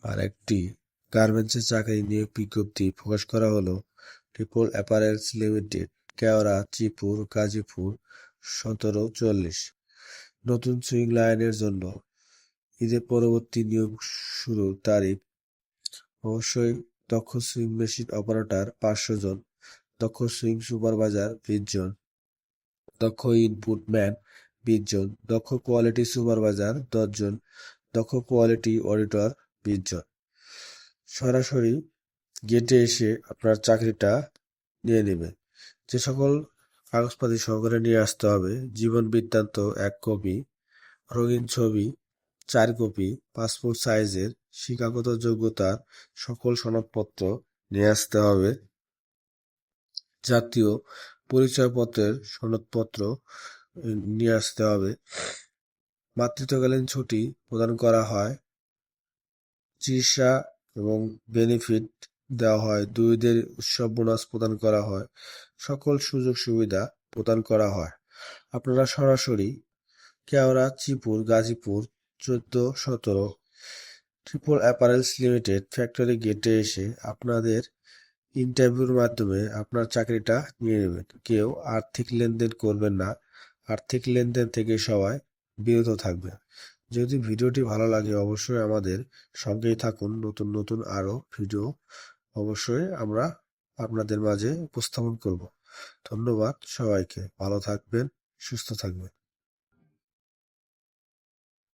আর একটি গার্মেন্টসের চাকরি নিয়োগ বিজ্ঞপ্তি প্রকাশ করা হলো ট্রিপল অ্যাপারেলস লিমিটেড, কেওড়া, শ্রীপুর, গাজীপুর 1740। নতুন সুইং লাইনের জন্য ঈদের পরবর্তী নিয়োগ শুরুর তারিখ। অবশ্যই দক্ষ সুইং মেশিন অপারেটর 500 জন, দক্ষ সুইং সুপারভাইজার 20 জন, দক্ষ ইনপুট ম্যান 20 জন, দক্ষ কোয়ালিটি সুপারভাইজার 10 জন, দক্ষ কোয়ালিটি অডিটর 20 জন। সরাসরি গেটে এসে আপনার চাকরিটা নিয়ে নেবেন। যে সকল কাগজপাতি সহকারে নিয়ে আসতে হবে: জীবন বৃত্তান্ত 1 কপি, রঙিন ছবি 4 কপি, পাসপোর্ট সাইজের শিক্ষাগত যোগ্যতার সকল সনদপত্র নিয়ে আসতে হবে, জাতীয় পরিচয়পত্রের সনদপত্র নিয়ে আসতে হবে। মাতৃত্বকালীন ছুটি প্রদান করা হয়, চিকিৎসা এবং বেনিফিট দেওয়া হয়, 2 ঈদের উৎসব বোনাস প্রদান করা হয়, সকল সুযোগ সুবিধা প্রদান করা হয়। আপনারা সরাসরি Keora, Sreepur, Gazipur 1417 triple apparels limited factory গেটে এসে আপনাদের ইন্টারভিউর মাধ্যমে আপনার চাকরিটা নিয়ে নেবেন। কেউ আর্থিক লেনদেন করবেন না, আর্থিক লেনদেন থেকে সবাই বিরত থাকবেন। যদি ভিডিওটি ভালো লাগে অবশ্যই আমাদের সঙ্গেই থাকুন। নতুন নতুন আরও ভিডিও অবশ্যই আমরা আপনাদের মাঝে উপস্থাপন করব। ধন্যবাদ সবাইকে। ভালো থাকবেন, সুস্থ থাকবেন।